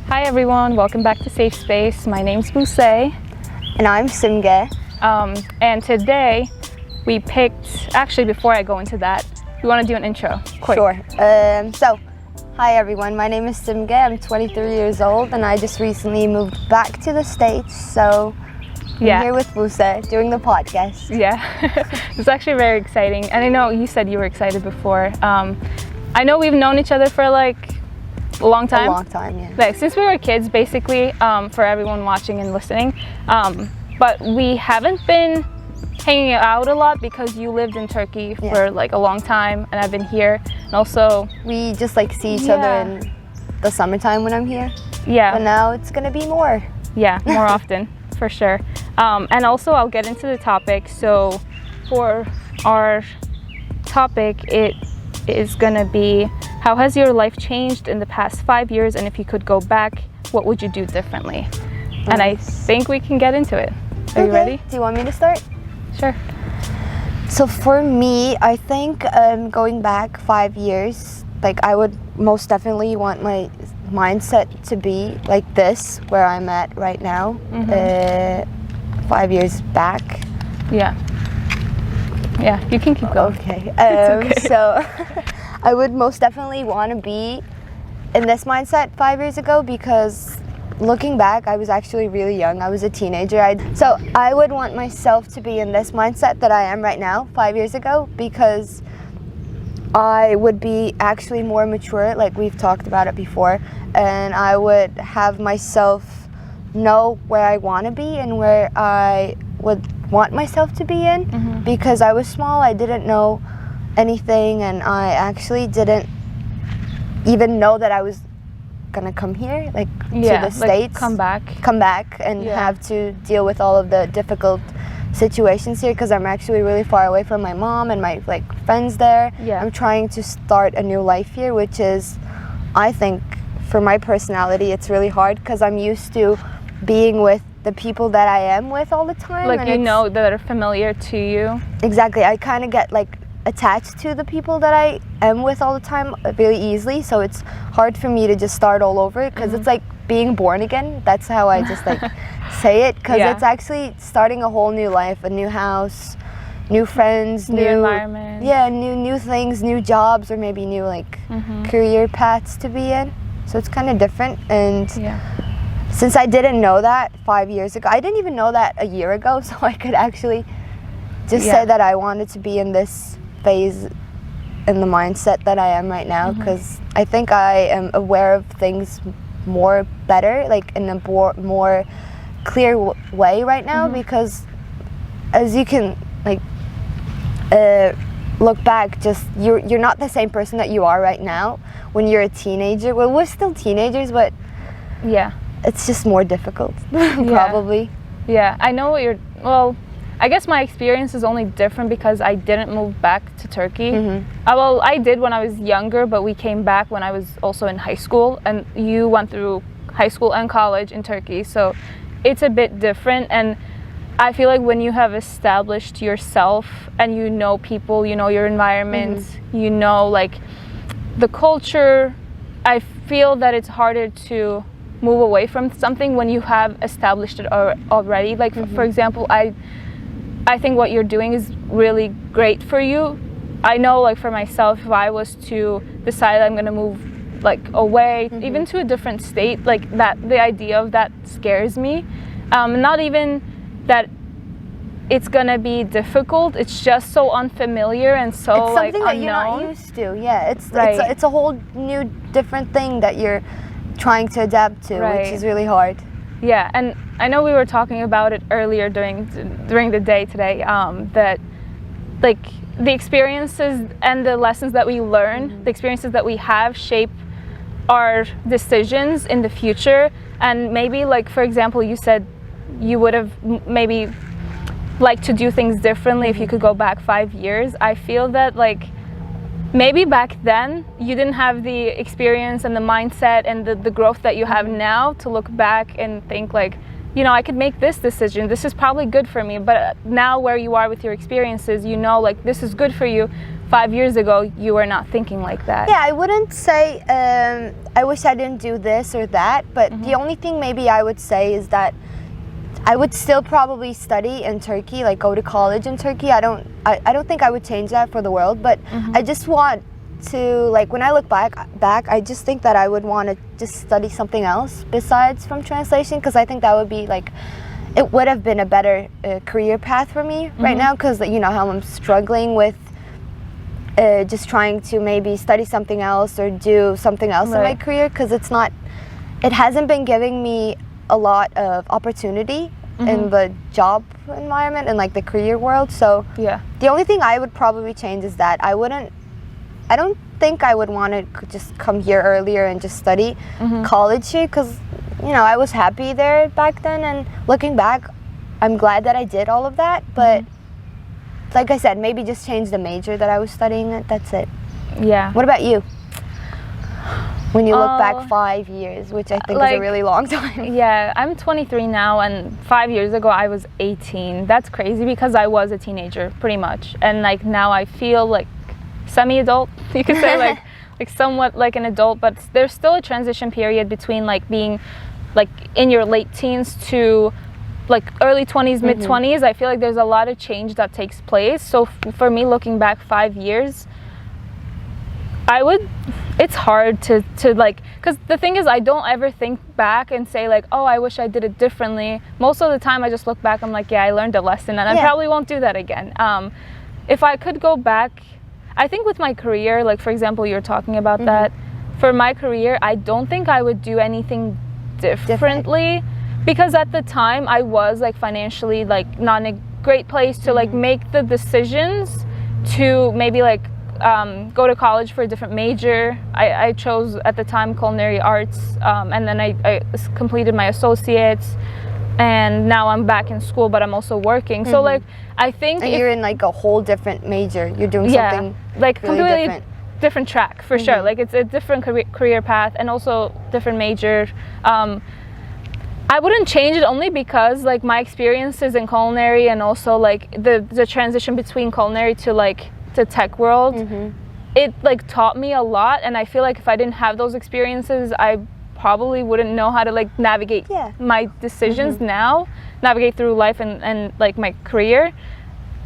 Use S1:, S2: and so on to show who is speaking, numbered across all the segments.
S1: Hi everyone, welcome back to Safe Space. My name's Buse.
S2: And I'm Simge.
S1: And today we picked, actually before I go into that, we want to do an intro. Quick.
S2: Sure. Hi everyone, my name is Simge. I'm 23 years old and I just recently moved back to the States. So I'm here with Buse doing the podcast.
S1: Yeah, it's actually very exciting. And I know you said you were excited before. I know we've known each other for like a long time.
S2: A long time, yeah.
S1: Like since we were kids, basically, for everyone watching and listening. But we haven't been hanging out a lot because you lived in Turkey for like a long time, and I've been here. And also,
S2: we just like see each other in the summertime when I'm here.
S1: Yeah.
S2: But now it's gonna be more.
S1: Yeah, more often, for sure. And also, I'll get into the topic. So, for our topic, it is gonna be, how has your life changed in the past 5 years, and if you could go back, what would you do differently? Nice. And I think we can get into it. Are you ready?
S2: Do you want me to start?
S1: Sure.
S2: So for me, I think going back 5 years, like I would most definitely want my mindset to be like this, where I'm at right now, 5 years back.
S1: Yeah. Yeah, you can keep going.
S2: Okay.
S1: Okay.
S2: So I would most definitely want to be in this mindset 5 years ago, because looking back, I was actually really young. I was a teenager. So I would want myself to be in this mindset that I am right now 5 years ago, because I would be actually more mature, like we've talked about it before, and I would have myself know where I want to be and where I would want myself to be in, because I was small, I didn't know anything, and I actually didn't even know that I was gonna come here, like to the States,
S1: come back
S2: and have to deal with all of the difficult situations here, because I'm actually really far away from my mom and my like friends there. I'm trying to start a new life here, which is, I think, for my personality, it's really hard, because I'm used to being with the people that I am with all the time,
S1: like, you know, that are familiar to you.
S2: Exactly. I kind of get like attached to the people that I am with all the time really easily, so it's hard for me to just start all over, because it's like being born again. That's how I just like say it, because it's actually starting a whole new life, a new house, new friends,
S1: new environment,
S2: new things, new jobs, or maybe new like career paths to be in. So it's kind of different. And since I didn't know that 5 years ago, I didn't even know that a year ago, so I could actually just say that I wanted to be in this phase in the mindset that I am right now, because I think I am aware of things more better, like in a more clear way right now, because as you can like look back, just you're not the same person that you are right now when you're a teenager. Well, we're still teenagers, but it's just more difficult. Probably.
S1: I know what you're, well, I guess my experience is only different because I didn't move back to Turkey. Well, I did when I was younger, but we came back when I was also in high school, and you went through high school and college in Turkey, so it's a bit different. And I feel like when you have established yourself and you know people, you know your environment, you know like the culture, I feel that it's harder to move away from something when you have established it already. Like for example, I think what you're doing is really great for you. I know, like for myself, if I was to decide I'm gonna move like away, even to a different state, like that, the idea of that scares me. Not even that it's gonna be difficult, it's just so unfamiliar and so
S2: it's
S1: like
S2: something that
S1: unknown.
S2: You're not used to. It's a whole new different thing that you're trying to adapt to, which is really hard.
S1: Yeah, and I know we were talking about it earlier during the day today, that like the experiences and the lessons that we learn, the experiences that we have shape our decisions in the future. And maybe, like for example, you said you would have maybe liked to do things differently if you could go back 5 years. I feel that like maybe back then you didn't have the experience and the mindset and the growth that you have now to look back and think like, you know, I could make this decision, this is probably good for me. But now where you are with your experiences, you know, like this is good for you. 5 years ago you were not thinking like that?
S2: Yeah, I wouldn't say I wish I didn't do this or that, but the only thing maybe I would say is that I would still probably study in Turkey, like go to college in Turkey. I don't think I would change that for the world, but I just want to, like, when I look back, I just think that I would want to just study something else besides from translation, because I think that would be like, it would have been a better career path for me right now, because you know how I'm struggling with just trying to maybe study something else or do something else in my career, because it hasn't been giving me a lot of opportunity in the job environment and like the career world. So the only thing I would probably change is that I don't think I would want to just come here earlier and just study college here, because you know I was happy there back then, and looking back I'm glad that I did all of that, but like I said, maybe just change the major that I was studying at. That's it. Yeah. What about you? When you look back 5 years, which I think is a really long time.
S1: Yeah, I'm 23 now, and 5 years ago I was 18. That's crazy, because I was a teenager pretty much, and like now I feel like semi-adult, you could say, like somewhat like an adult, but there's still a transition period between like being like in your late teens to like early 20s, mid 20s. I feel like there's a lot of change that takes place. So for me, looking back 5 years, it's hard to like, because the thing is, I don't ever think back and say like, oh, I wish I did it differently. Most of the time I just look back, I'm like, yeah, I learned a lesson, and I probably won't do that again. If I could go back, I think with my career, like for example, you're talking about that, for my career, I don't think I would do anything differently, because at the time I was like financially like not in a great place to like make the decisions to maybe like go to college for a different major. I chose at the time culinary arts, and then I completed my associates, and now I'm back in school, but I'm also working. So like I think
S2: you're in like a whole different major. You're doing something
S1: like
S2: really
S1: completely different track for sure. Like it's a different career path, and also different major. I wouldn't change it only because like my experiences in culinary, and also like the transition between culinary to like the tech world, it like taught me a lot, and I feel like if I didn't have those experiences, I probably wouldn't know how to like navigate my decisions now, navigate through life and like my career.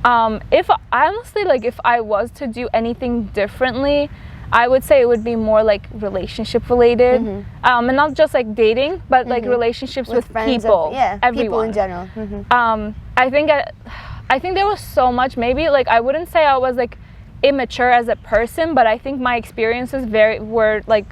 S1: If honestly, like if I was to do anything differently, I would say it would be more like relationship related, and not just like dating, but like relationships with people, everyone,
S2: people in general.
S1: I think there was so much, maybe like I wouldn't say I was like immature as a person, but I think my experiences were like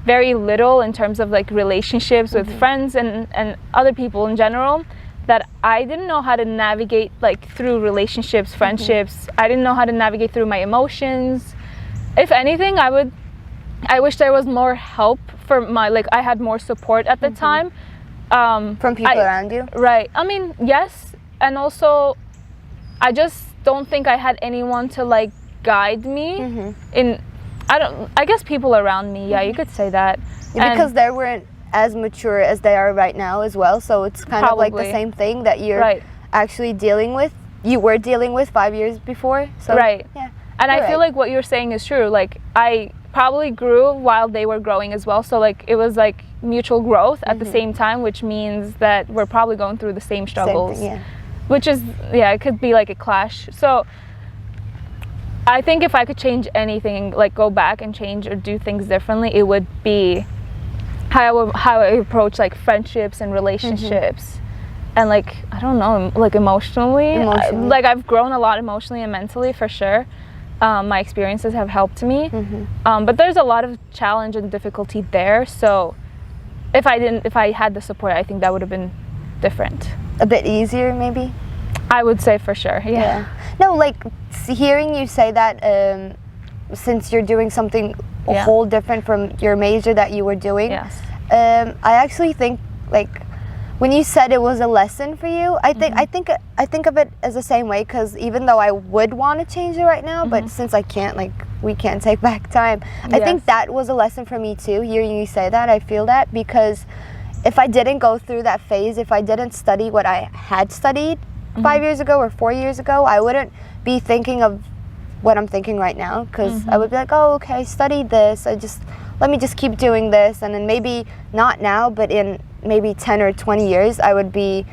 S1: very little in terms of like relationships with friends and other people in general, that I didn't know how to navigate like through relationships, friendships. I didn't know how to navigate through my emotions. If anything, I wish there was more help for my, like I had more support at the time.
S2: From people around you?
S1: Right. I mean, yes. And also, I just don't think I had anyone to like guide me in, I guess people around me, you could say that.
S2: Yeah, because they weren't as mature as they are right now as well, so it's kind of like the same thing that you're actually dealing with. You were dealing with 5 years before, so yeah.
S1: And I feel like what you're saying is true. Like I probably grew while they were growing as well, so like it was like mutual growth at the same time, which means that we're probably going through the same struggles.
S2: Same thing,
S1: which is, it could be like a clash. So I think if I could change anything, like go back and change or do things differently, it would be how I approach like friendships and relationships, and like I don't know, like emotionally. Like I've grown a lot emotionally and mentally for sure. My experiences have helped me, but there's a lot of challenge and difficulty there. So if I had the support, I think that would have been different.
S2: A bit easier, maybe?
S1: I would say for sure, yeah.
S2: No, like hearing you say that, since you're doing something a whole different from your major that you were doing, I actually think like when you said it was a lesson for you, I think of it as the same way, because even though I would want to change it right now, but since I can't, like we can't take back time, I think that was a lesson for me too. Hearing you say that, I feel that, because if I didn't go through that phase, if I didn't study what I had studied 5 years ago or 4 years ago, I wouldn't be thinking of what I'm thinking right now, because I would be like, oh, okay, study this. Let me just keep doing this, and then maybe not now, but in maybe 10 or 20 years, I would be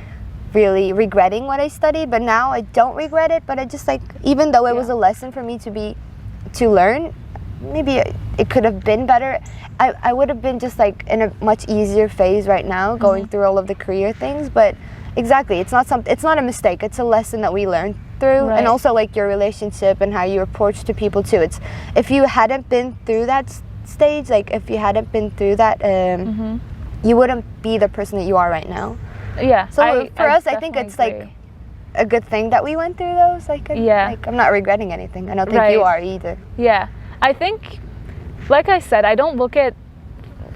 S2: really regretting what I studied. But now I don't regret it, but I just like, even though it was a lesson for me to learn, maybe it could have been better. I would have been just like in a much easier phase right now, going through all of the career things. But exactly, it's not a mistake. It's a lesson that we learn through, and also like your relationship and how you approach to people too. It's, if you hadn't been through that stage, like if you hadn't been through that, you wouldn't be the person that you are right now.
S1: Yeah.
S2: So for us, I think it's like a good thing that we went through those. Like, like I'm not regretting anything. I don't think you are either.
S1: Yeah. I think, like I said, I don't look at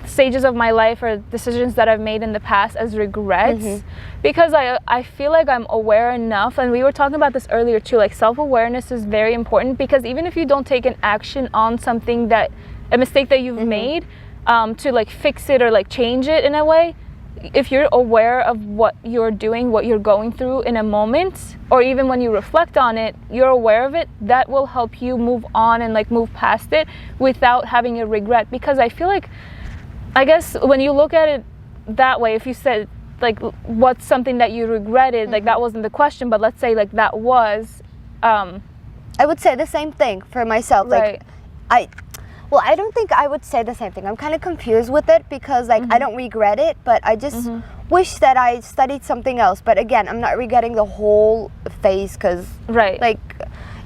S1: stages of my life or decisions that I've made in the past as regrets, because I feel like I'm aware enough, and we were talking about this earlier too, like self-awareness is very important, because even if you don't take an action on something a mistake that you've made, to like fix it or like change it in a way, if you're aware of what you're doing, what you're going through in a moment, or even when you reflect on it, you're aware of it, that will help you move on and like move past it without having a regret. Because I feel like, I guess when you look at it that way, if you said like what's something that you regretted, like that wasn't the question, but let's say like that was,
S2: I would say the same thing for myself. Like I don't think I would say the same thing. I'm kind of confused with it, because like I don't regret it, but I just wish that I studied something else. But again, I'm not regretting the whole phase, because like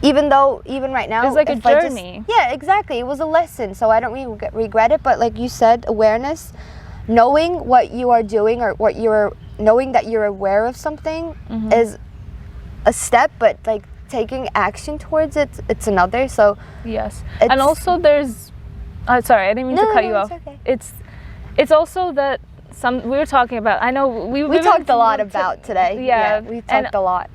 S2: even right now,
S1: it's like a journey.
S2: Yeah, exactly. It was a lesson, so I don't regret it. But like you said, awareness, knowing what you are doing, or knowing that you're aware of something is a step, but like taking action towards it, it's another. So
S1: yes, and also there's sorry, I didn't mean to cut you off.
S2: Okay.
S1: It's also that we were talking about, I know we
S2: talked a lot about today. Yeah, we talked a lot,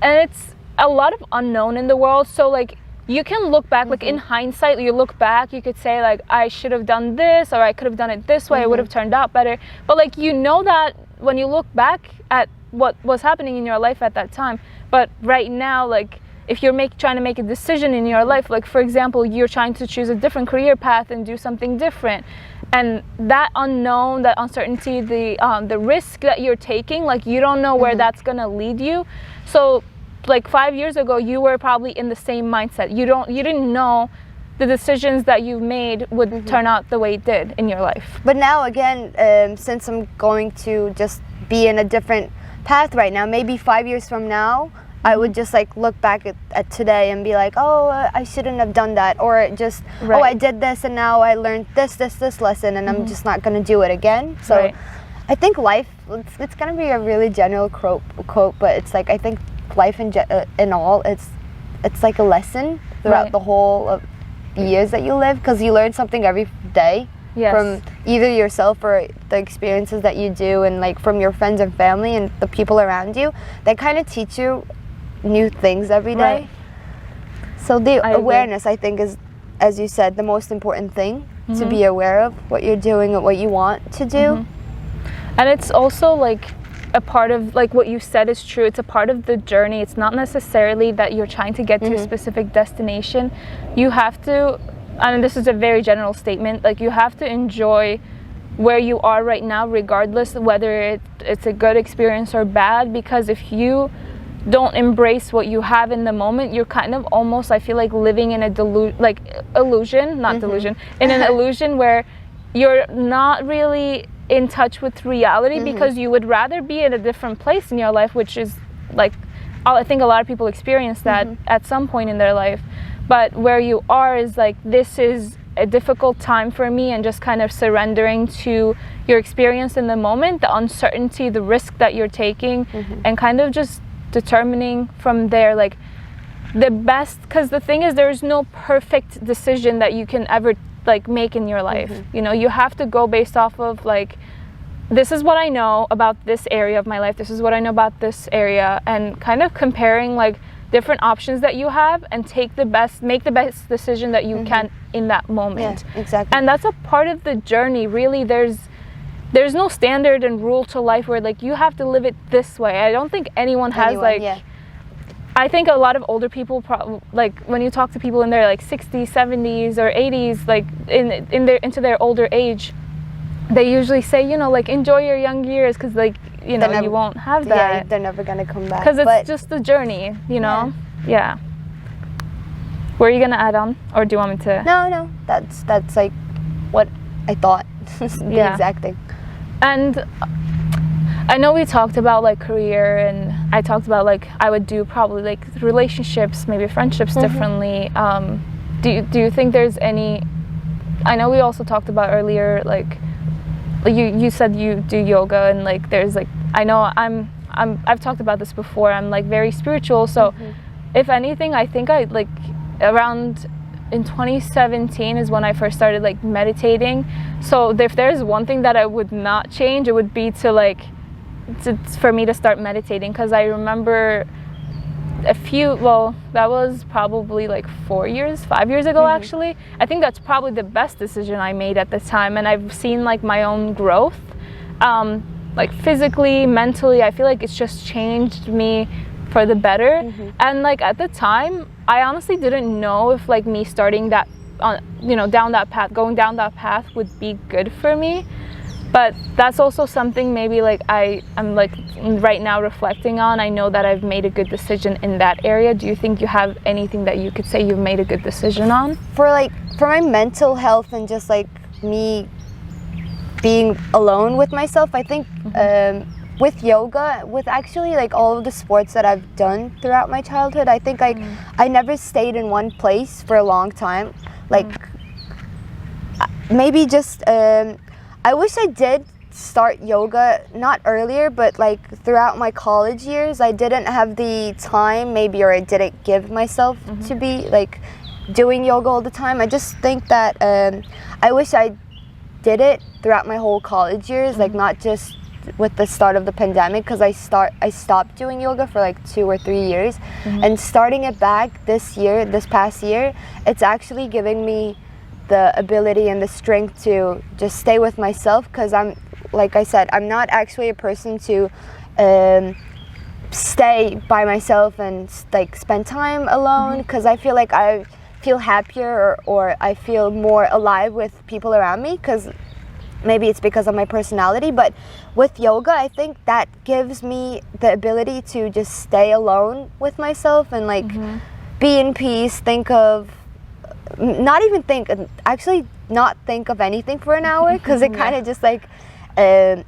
S1: and it's a lot of unknown in the world. So like you can look back, like in hindsight, you look back, you could say like, I should have done this, or I could have done it this way, it would have turned out better. But like, you know that when you look back at what was happening in your life at that time. But right now, like if you're trying to make a decision in your life, like for example, you're trying to choose a different career path and do something different, and that unknown, that uncertainty, the risk that you're taking, like you don't know where that's gonna lead you. So like 5 years ago, you were probably in the same mindset. You didn't know the decisions that you made would turn out the way it did in your life.
S2: But now again, since I'm going to just be in a different path right now, maybe 5 years from now, I would just like look back at today and be like, oh, I shouldn't have done that, or just oh, I did this and now I learned this lesson, and I'm just not gonna do it again. So I think life, it's gonna be a really general quote, but it's like, I think life in all, it's like a lesson throughout the whole of years that you live, because you learn something every day from either yourself or the experiences that you do, and like from your friends and family and the people around you. They kind of teach you new things every day. So the awareness, I think, is, as you said, the most important thing, to be aware of what you're doing and what you want to do.
S1: And it's also like a part of, like what you said is true, it's a part of the journey. It's not necessarily that you're trying to get to a specific destination. You have to, and this is a very general statement, like you have to enjoy where you are right now, regardless of whether it's a good experience or bad, because if you don't embrace what you have in the moment, you're kind of almost, I feel like, living in a illusion, not delusion, in an illusion where you're not really in touch with reality, because you would rather be in a different place in your life, which is like, I think a lot of people experience that at some point in their life. But where you are is like, this is a difficult time for me, and just kind of surrendering to your experience in the moment, the uncertainty, the risk that you're taking, and kind of just determining from there like the best, because the thing is, there's no perfect decision that you can ever like make in your life. You know, you have to go based off of like, this is what I know about this area of my life, this is what I know about this area, and kind of comparing like different options that you have, and make the best decision that you can in that moment.
S2: Yeah, exactly.
S1: And that's a part of the journey, really. There's no standard and rule to life where like you have to live it this way. I don't think anyone has I think a lot of older people, like when you talk to people in their like 60s, 70s, or 80s, like into their older age, they usually say, you know, like enjoy your young years, because like, you know, you won't have that.
S2: Yeah, they're never gonna come back.
S1: Because it's just a journey, you know. Yeah. Were you gonna add on, or do you want me to?
S2: No. That's like what I thought. The exact thing.
S1: And I know we talked about like career, and I talked about like I would do probably like relationships, maybe friendships differently. Do you think there's any? I know we also talked about earlier, like you said you do yoga, and like there's like, I know I've talked about this before. I'm like very spiritual, so if anything, I think I like around in 2017 is when I first started like meditating. So if there's one thing that I would not change, it would be for me to start meditating, because I remember that was probably like 5 years ago actually. I think that's probably the best decision I made at the time, and I've seen like my own growth, like physically, mentally. I feel like it's just changed me for the better. And like at the time, I honestly didn't know if like me starting that going down that path would be good for me. But that's also something maybe like I'm like right now reflecting on. I know that I've made a good decision in that area. Do you think you have anything that you could say you've made a good decision on?
S2: For my mental health and just like me being alone with myself, I think with yoga, with actually like all of the sports that I've done throughout my childhood, I think I never stayed in one place for a long time. Like maybe just I wish I did start yoga not earlier, but like throughout my college years, I didn't have the time maybe, or I didn't give myself to be like doing yoga all the time. I just think that I wish I did it throughout my whole college years, like not just with the start of the pandemic, because I stopped doing yoga for like 2 or 3 years, and starting it back this past year, it's actually giving me the ability and the strength to just stay with myself, because like I said, I'm not actually a person to stay by myself and like spend time alone, because I feel like I feel happier or I feel more alive with people around me, because maybe it's because of my personality. But with yoga, I think that gives me the ability to just stay alone with myself and like be in peace, not think of anything for an hour, because it kind of just like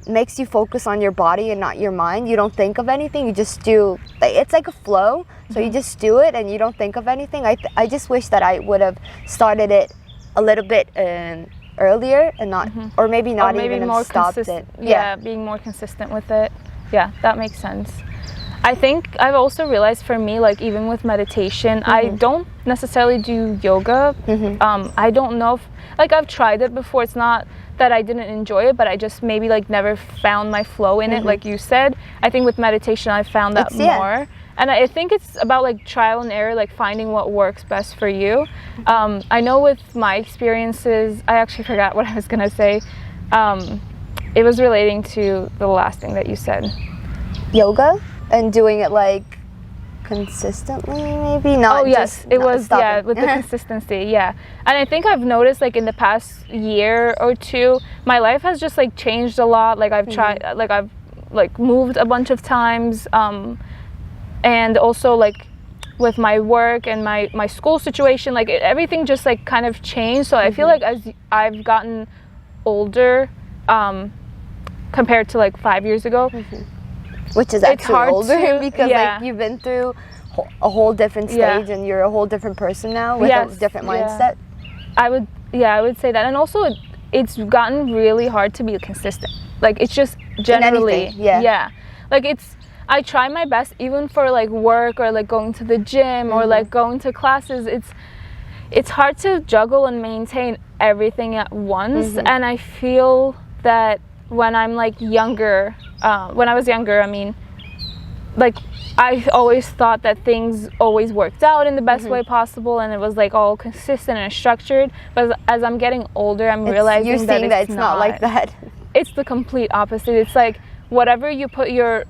S2: makes you focus on your body and not your mind. You don't think of anything, you just do. It's like a flow, so you just do it and you don't think of anything. I just wish that I would have started it a little bit earlier and not, or maybe not, or maybe even have stopped it.
S1: Yeah, being more consistent with it. Yeah, that makes sense. I think I've also realized for me, like even with meditation, I don't necessarily do yoga. I don't know if, like I've tried it before. It's not that I didn't enjoy it, but I just maybe like never found my flow in it, like you said. I think with meditation, I found that more. And I think it's about like trial and error, like finding what works best for you. I know with my experiences, I actually forgot what I was gonna say. It was relating to the last thing that you said.
S2: Yoga? And doing it like consistently, maybe not.
S1: Oh yes, it was
S2: stopping.
S1: with the consistency, yeah. And I think I've noticed like in the past year or two, my life has just like changed a lot. Like I've tried, like I've like moved a bunch of times, and also like with my work and my school situation, like everything just like kind of changed. So I feel like as I've gotten older, compared to like 5 years ago.
S2: Which is actually older because like you've been through a whole different stage and you're a whole different person now with a different mindset.
S1: I would say that. And also it's gotten really hard to be consistent. Like it's just generally like I try my best even for like work or like going to the gym or like going to classes. It's hard to juggle and maintain everything at once, and I feel that when I'm like younger, when I was younger, I mean, like I always thought that things always worked out in the best way possible, and it was like all consistent and structured. But as I'm getting older, I'm realizing that it's
S2: not like that.
S1: It's the complete opposite. It's like whatever you put your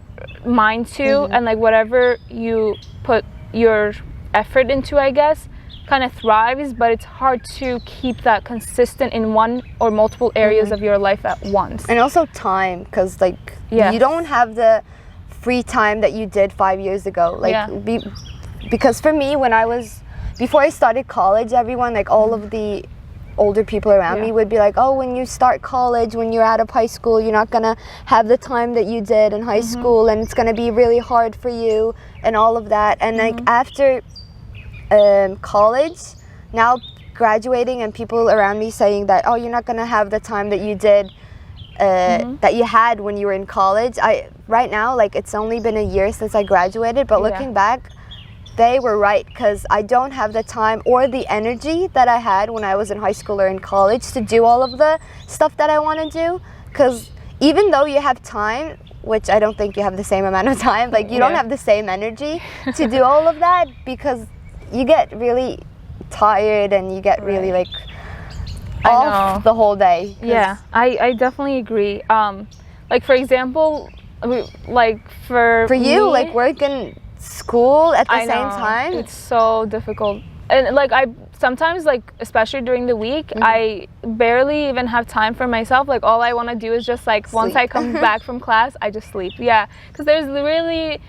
S1: mind to, and like whatever you put your effort into, I guess, kind of thrives, but it's hard to keep that consistent in one or multiple areas of your life at once.
S2: And also time, because like you don't have the free time that you did 5 years ago. Like because for me, before I started college, everyone, like all of the older people around me would be like, oh, when you start college, when you're out of high school, you're not gonna have the time that you did in high school, and it's gonna be really hard for you and all of that. And like after college, now graduating, and people around me saying that, oh, you're not gonna have the time that you did that you had when you were in college. Right now, like, it's only been a year since I graduated, but looking back, they were right, because I don't have the time or the energy that I had when I was in high school or in college to do all of the stuff that I want to do. Because even though you have time, which I don't think you have the same amount of time, like you don't have the same energy to do all of that, because you get really tired and you get really like off the whole day.
S1: Yeah, I definitely agree. Like, for example, like for
S2: you,
S1: me,
S2: like working school at the same time,
S1: it's so difficult. And like, I sometimes, like, especially during the week, I barely even have time for myself. Like, all I want to do is just like sleep. Once I come back from class, I just sleep. Yeah, because there's really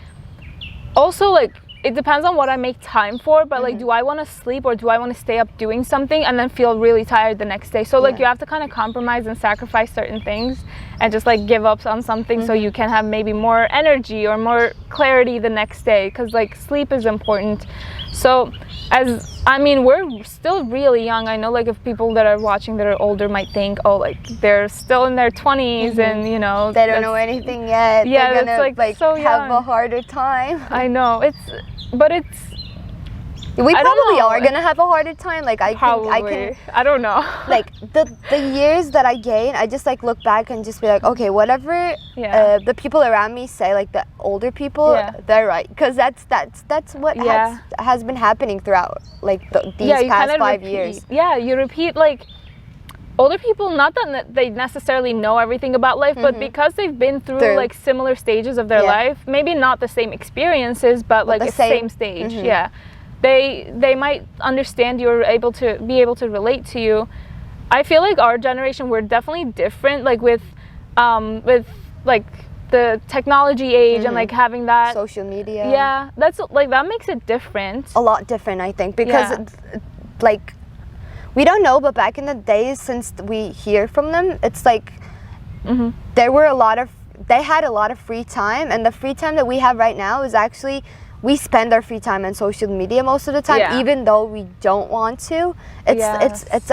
S1: also, like, it depends on what I make time for, but like, do I want to sleep or do I want to stay up doing something and then feel really tired the next day? So like, you have to kind of compromise and sacrifice certain things and just like give up on something so you can have maybe more energy or more clarity the next day, because like sleep is important. So we're still really young. I know, like, if people that are watching that are older might think, oh, like, they're still in their 20s and, you know,
S2: they don't know anything yet.
S1: Yeah,
S2: they're gonna,
S1: it's like so
S2: have
S1: young.
S2: a harder time.
S1: I know,
S2: we probably are gonna have a harder time. Like, I
S1: don't know.
S2: Like, the years that I gain, I just like look back and just be like, okay, whatever the people around me say, like the older people, they're right, because that's what has been happening throughout like these past 5 years.
S1: Yeah, you repeat, like, older people, not that they necessarily know everything about life, but because they've been through like similar stages of their life, maybe not the same experiences, but like the same stage. Yeah, they might understand you or be able to relate to you. I feel like our generation, we're definitely different, like with like the technology age and like having that
S2: social media.
S1: Yeah, that's like, that makes it different.
S2: A lot different, I think, because like, we don't know, but back in the days, since we hear from them, it's like they had a lot of free time, and the free time that we have right now is actually, we spend our free time on social media most of the time, even though we don't want to. It's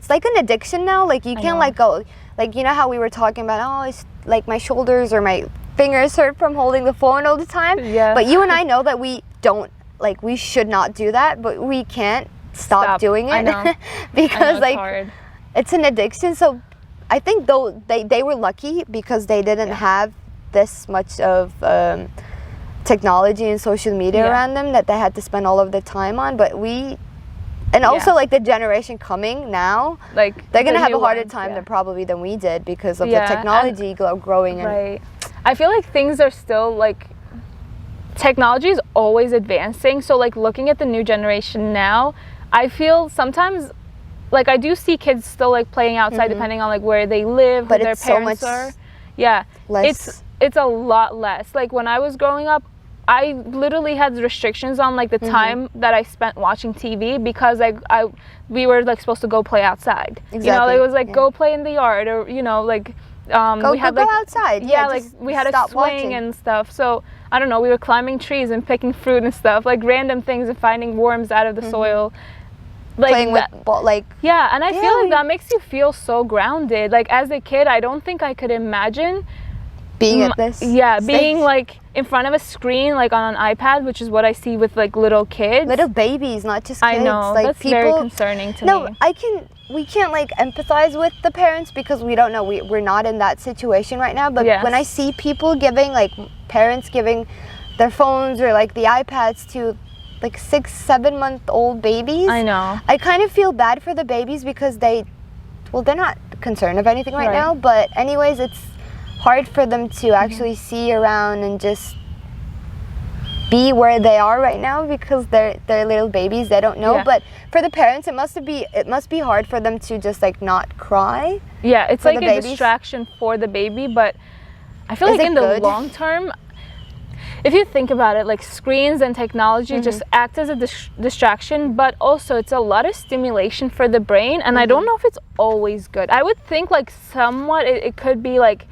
S2: like an addiction now. Like, you can't let go. Like, you know how we were talking about, oh, it's like my shoulders or my fingers hurt from holding the phone all the time. Yeah. But you and I know that we should not do that, but we can't stop doing it.
S1: I know.
S2: Because
S1: it's hard.
S2: It's an addiction. So I think though they were lucky because they didn't have this much of technology and social media around them that they had to spend all of their time on. But also like the generation coming now, like, they're gonna have a harder time than we did, because of the technology growing.
S1: Right. I feel like things are still like, technology is always advancing. So like, looking at the new generation now, I feel sometimes, like, I do see kids still like playing outside depending on like where they live,
S2: but
S1: who their parents are. Yeah,
S2: less.
S1: It's a lot less. Like, when I was growing up, I literally had restrictions on like the time that I spent watching TV, because we were like supposed to go play outside. Exactly. You know, it was like go play in the yard, or, you know, like
S2: we had go outside.
S1: Yeah, like we had a swing and stuff. So I don't know, we were climbing trees and picking fruit and stuff, like random things, and finding worms out of the soil. Like,
S2: playing with
S1: and I feel like that makes you feel so grounded. Like, as a kid, I don't think I could imagine
S2: being at this
S1: being like in front of a screen, like on an iPad, which is what I see with like little kids,
S2: little babies, not just kids.
S1: I know, like, that's very concerning to me.
S2: We can't like empathize with the parents, because we don't know, we're not in that situation right now, but when I see people parents giving their phones or like the iPads to like 6-7 month old babies, I know, I kind of feel bad for the babies, because they're not concerned of anything right now, but anyways, it's hard for them to actually see around and just be where they are right now because they're little babies. They don't know.
S1: Yeah.
S2: But for the parents, it must be hard for them to just like not cry.
S1: Yeah, it's like a
S2: babies.
S1: distraction for the baby, but I feel
S2: Is
S1: like
S2: it
S1: in the
S2: good?
S1: long term, if you think about it, like screens and technology just act as a distraction, but also it's a lot of stimulation for the brain, and I don't know if it's always good. I would think like somewhat it could be like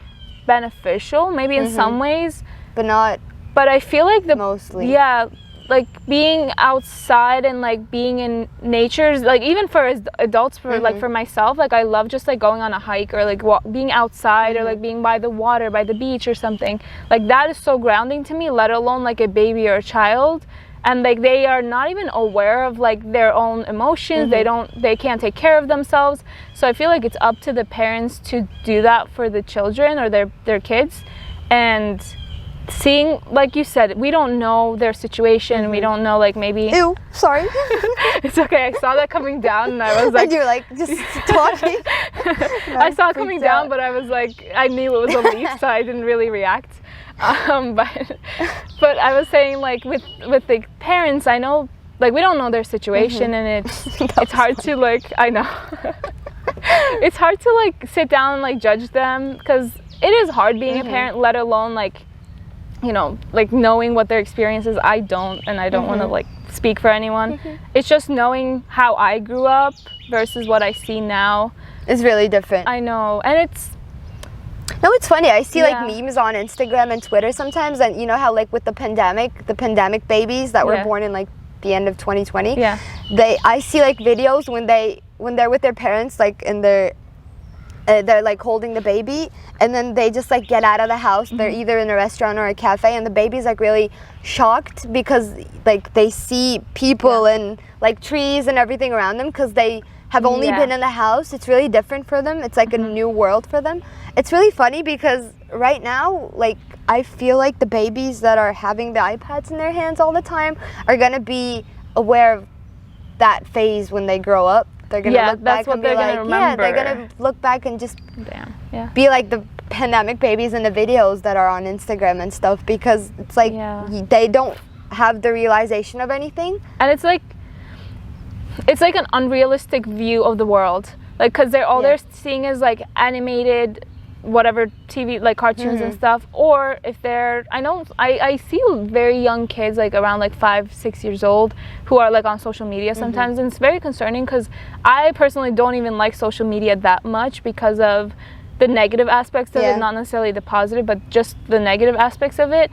S1: beneficial, maybe in some ways,
S2: But not
S1: but I feel like
S2: mostly.
S1: yeah, like being outside and like being in nature, like even for adults, for like for myself, like I love just like going on a hike or like being outside or like being by the water, by the beach or something. Like that is so grounding to me, let alone like a baby or a child. And like they are not even aware of like their own emotions. They can't take care of themselves. So I feel like it's up to the parents to do that for the children or their kids. And seeing, like you said, we don't know their situation. We don't know, like maybe.
S2: Ew, sorry.
S1: It's okay. I saw that coming down, and I was like,
S2: and you're like just talking.
S1: I saw it coming down, but I was like, I knew it was a leaf, so I didn't really react. But I was saying, like with the parents, I know, like we don't know their situation, and it's hard to like. I know. It's hard to like sit down and like judge them, because it is hard being a parent, let alone like, you know, like knowing what their experience is. I don't, and I don't want to like speak for anyone. It's just knowing how I grew up versus what I see now.
S2: It's really different.
S1: I know, and it's
S2: funny. I see like
S1: Yeah.
S2: memes on Instagram and Twitter sometimes, and you know how like with the pandemic babies that were
S1: Yeah.
S2: born in like the end of 2020.
S1: Yeah.
S2: I see like videos when they're with their parents, like in their they're like holding the baby, and then they just like get out of the house. They're either in a restaurant or a cafe, and the baby's like really shocked because like they see people and like trees and everything around them, because they have only
S1: Yeah.
S2: been in the house. It's really different for them. It's like a new world for them. It's really funny because right now, like I feel like the babies that are having the iPads in their hands all the time are gonna be aware of that phase when they grow up. They're gonna look
S1: that's
S2: back
S1: what
S2: and be
S1: they're
S2: like,
S1: gonna
S2: yeah, they're
S1: remember.
S2: gonna look back and just
S1: Damn. Yeah.
S2: be like the pandemic babies in the videos that are on Instagram and stuff, because it's like
S1: Yeah.
S2: they don't have the realization of anything.
S1: And it's like an unrealistic view of the world, like because all they're seeing is like animated whatever TV, like cartoons and stuff. Or if they're, I see very young kids, like around like 5-6 years old, who are like on social media sometimes, and it's very concerning, because I personally don't even like social media that much because of the negative aspects of it, not necessarily the positive, but just the negative aspects of it.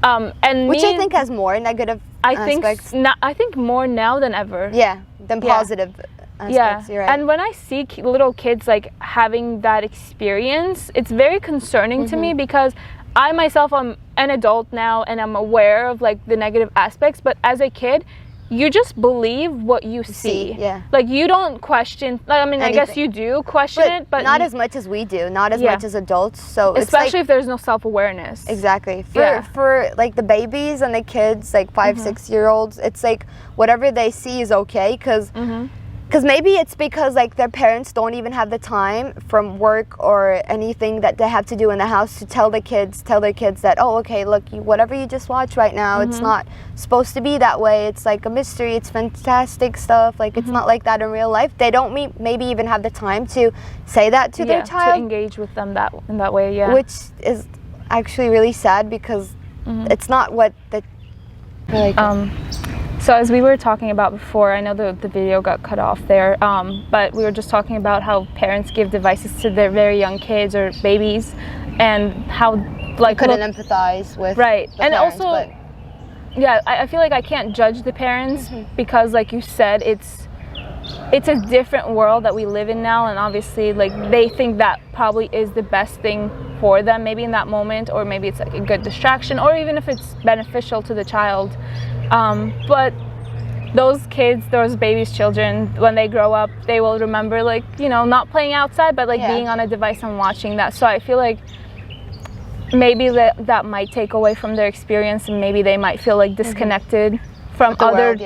S1: And
S2: Which I think has more negative aspects.
S1: I think more now than ever.
S2: Yeah, than positive aspects. You're right.
S1: And when I see little kids like having that experience, it's very concerning to me, because I myself am an adult now and I'm aware of like the negative aspects, but as a kid, you just believe what you see.
S2: Yeah.
S1: Like you don't question. I mean, I guess you do question it, but
S2: not as much as we do. Not as much as adults. So
S1: especially
S2: it's like,
S1: if there's no self-awareness.
S2: exactly. For like the babies and the kids, like 5-6 year olds, it's like whatever they see is okay, because maybe it's because like their parents don't even have the time from work or anything that they have to do in the house to tell their kids that, oh, okay, look, whatever you just watch right now, it's not supposed to be that way. It's like a mystery. It's fantastic stuff. Like it's not like that in real life. They don't maybe even have the time to say that to their child,
S1: to engage with them in that way. Yeah,
S2: which is actually really sad, because it's not what the
S1: So as we were talking about before, I know the video got cut off there, but we were just talking about how parents give devices to their very young kids or babies, and how like
S2: couldn't empathize with the
S1: and
S2: parents,
S1: also I feel like I can't judge the parents, because like you said, it's a different world that we live in now, and obviously like they think that probably is the best thing for them, maybe in that moment, or maybe it's like a good distraction, or even if it's beneficial to the child. But those kids, those babies, children, when they grow up, they will remember like, you know, not playing outside, but like being on a device and watching that. So I feel like maybe that might take away from their experience, and maybe they might feel like disconnected from other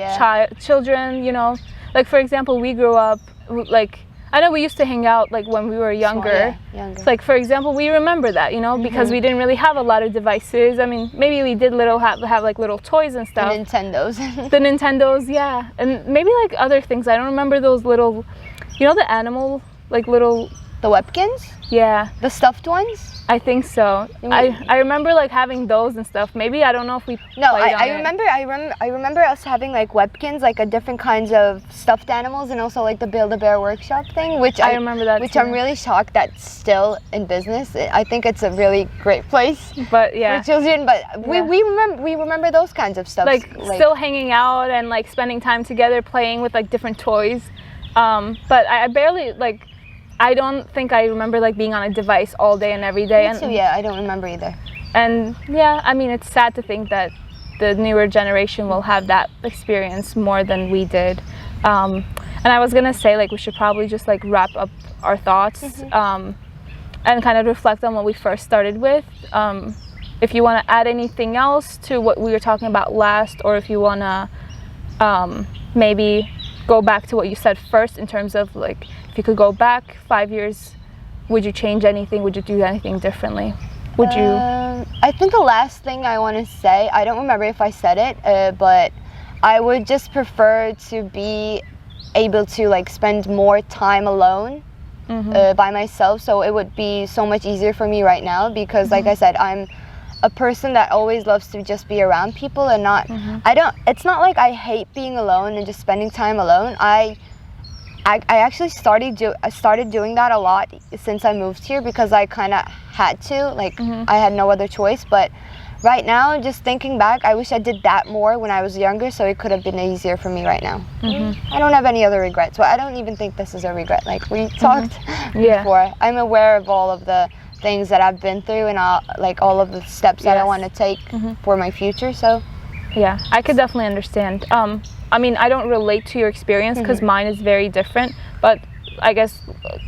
S1: children, you know. Like for example, we grew up like, I know we used to hang out like when we were younger.
S2: Younger.
S1: It's like, for example, we remember that, you know, because we didn't really have a lot of devices. I mean, maybe we did have like little toys and stuff.
S2: The Nintendos.
S1: The Nintendos, yeah. And maybe like other things. I don't remember those little, you know, the animal, like little...
S2: The Webkins?
S1: Yeah.
S2: The stuffed ones?
S1: I think so. I remember like having those and stuff. Maybe I don't know if we
S2: No,
S1: played on
S2: I
S1: it.
S2: remember us having like Webkins, like a different kinds of stuffed animals, and also like the Build-A-Bear workshop thing, which
S1: I remember that
S2: which
S1: too.
S2: I'm really shocked that's still in business. I think it's a really great place
S1: But yeah,
S2: for children. But we remember those kinds of stuff,
S1: like still hanging out and like spending time together, playing with like different toys. But I barely like. I don't think I remember like being on a device all day and every day.
S2: Me too, yeah, I don't remember either.
S1: And yeah, I mean, it's sad to think that the newer generation will have that experience more than we did. And I was gonna say, like, we should probably just like wrap up our thoughts and kind of reflect on what we first started with. If you want to add anything else to what we were talking about last, or if you want to maybe go back to what you said first in terms of like, if you could go back 5 years, would you change anything? Would you do anything differently? Would you?
S2: I think the last thing I want to say, I don't remember if I said it, but I would just prefer to be able to like spend more time alone by myself. So it would be so much easier for me right now because, like I said, I'm a person that always loves to just be around people and not. It's not like I hate being alone and just spending time alone. I actually started doing that a lot since I moved here because I kind of had to, like I had no other choice. But right now, just thinking back, I wish I did that more when I was younger, so it could have been easier for me right now. I don't have any other regrets, so I don't even think this is a regret. Like we talked before, I'm aware of all of the things that I've been through and all of the steps that I want to take for my future. So
S1: yeah, I could definitely understand. I mean, I don't relate to your experience because mine is very different, but I guess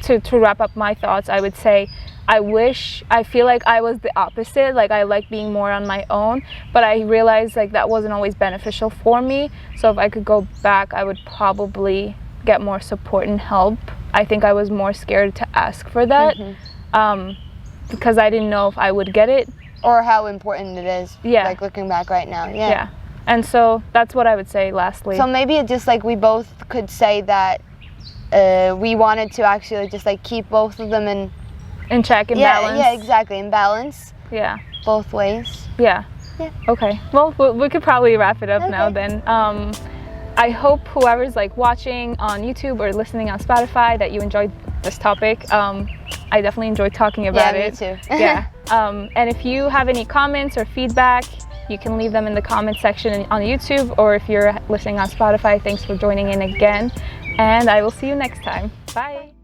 S1: to wrap up my thoughts, I would say I feel like I was the opposite. Like I like being more on my own, but I realized like that wasn't always beneficial for me. So if I could go back, I would probably get more support and help. I think I was more scared to ask for that because I didn't know if I would get it.
S2: Or how important it is, like looking back right now.
S1: Yeah. And so that's what I would say lastly.
S2: So maybe it's just like we both could say that we wanted to actually just like keep both of them
S1: in check and balance.
S2: Yeah, exactly, in balance.
S1: Yeah.
S2: Both ways.
S1: Yeah. Okay. Well, we could probably wrap it up now then. I hope whoever's like watching on YouTube or listening on Spotify that you enjoyed this topic. I definitely enjoyed talking about it.
S2: Me too.
S1: Yeah. And if you have any comments or feedback, you can leave them in the comment section on YouTube, or if you're listening on Spotify, thanks for joining in again. And I will see you next time. Bye.